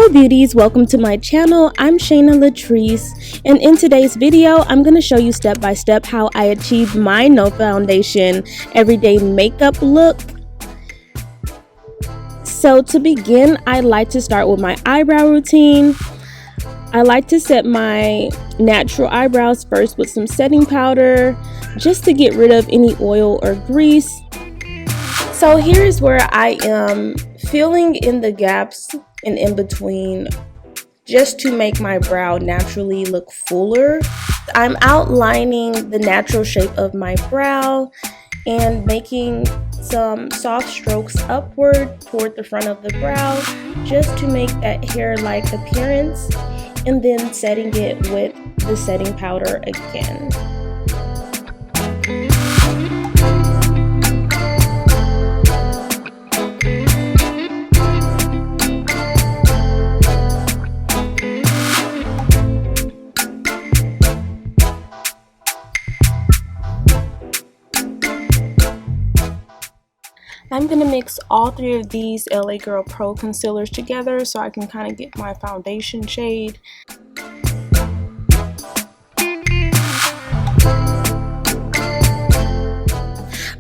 Hello beauties, welcome to my channel. I'm Shaina Latrice, and in today's video I'm going to show you step by step how I achieved my no foundation everyday makeup look. So to begin, I like to start with my eyebrow routine. I like to set my natural eyebrows first with some setting powder just to get rid of any oil or grease. So here's where I am filling in the gaps and in between just to make my brow naturally look fuller. I'm outlining the natural shape of my brow and making some soft strokes upward toward the front of the brow just to make that hair-like appearance, and then setting it with the setting powder again. I'm going to mix all three of these LA Girl Pro concealers together so I can kind of get my foundation shade.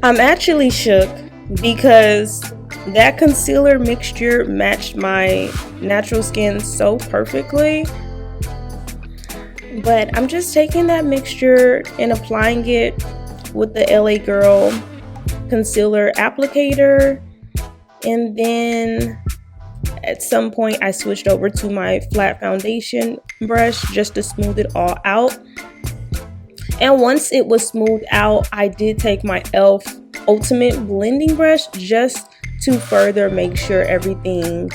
I'm actually shook because that concealer mixture matched my natural skin so perfectly. But I'm just taking that mixture and applying it with the LA Girl concealer applicator, and then at some point I switched over to my flat foundation brush just to smooth it all out. And once it was smoothed out, I did take my e.l.f. Ultimate blending brush just to further make sure everything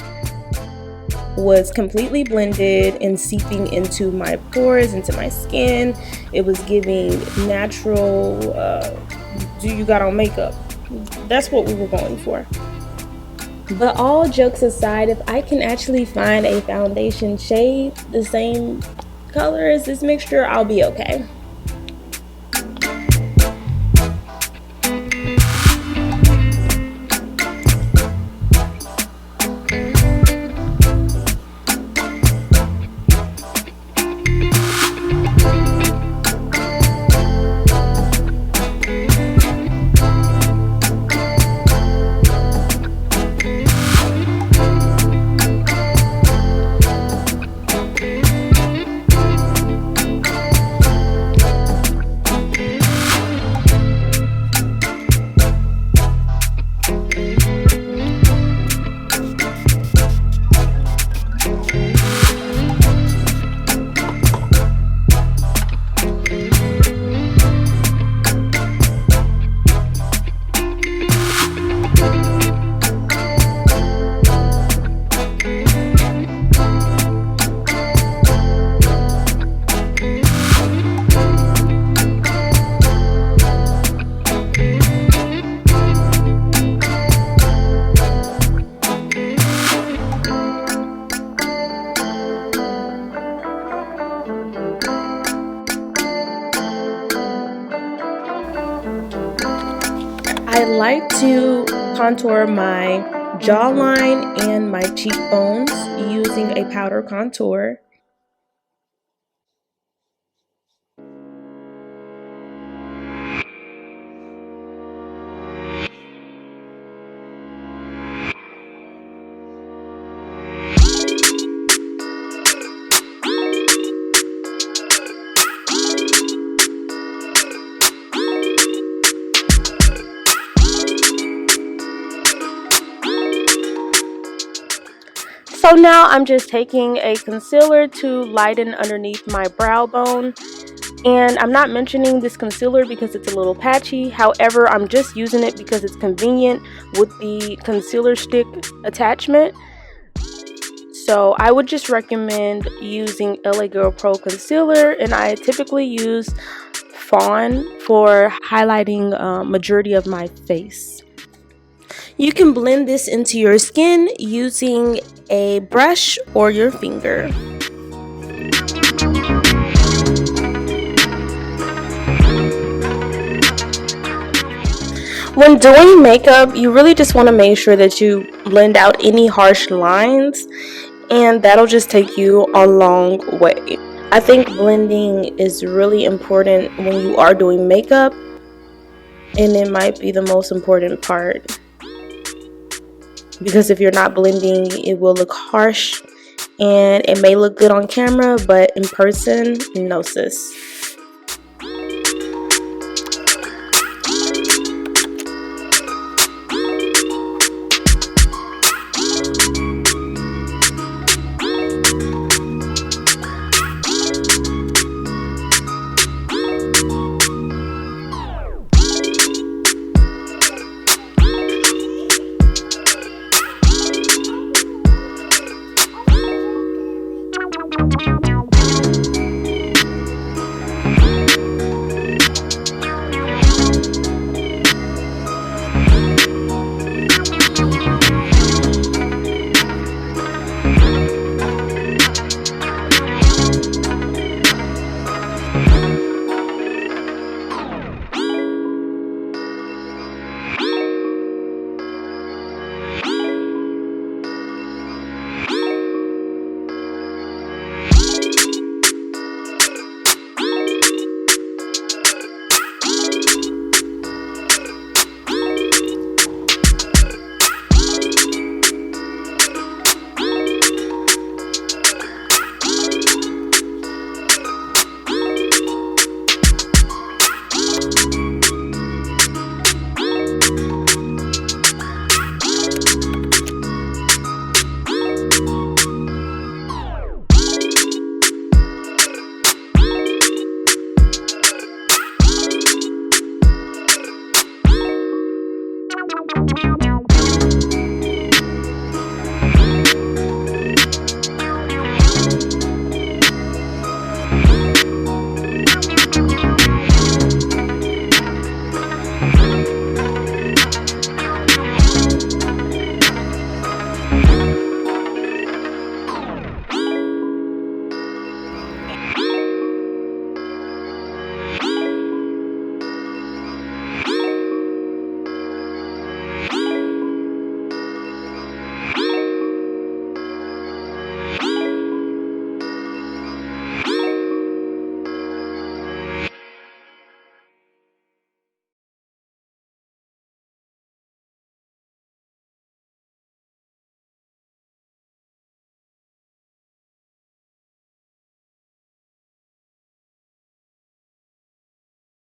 was completely blended and seeping into my pores, into my skin. It was giving natural do you got on makeup. That's what we were going for. But all jokes aside, if I can actually find a foundation shade the same color as this mixture, I'll be okay. I like to contour my jawline and my cheekbones using a powder contour. So now I'm just taking a concealer to lighten underneath my brow bone, and I'm not mentioning this concealer because it's a little patchy. However, I'm just using it because it's convenient with the concealer stick attachment. So I would just recommend using LA Girl Pro concealer, and I typically use Fawn for highlighting majority of my face. You can blend this into your skin using a brush or your finger. When doing makeup, you really just want to make sure that you blend out any harsh lines and that'll just take you a long way. I think blending is really important when you are doing makeup, and it might be the most important part, because if you're not blending, it will look harsh and it may look good on camera, but in person, no sis.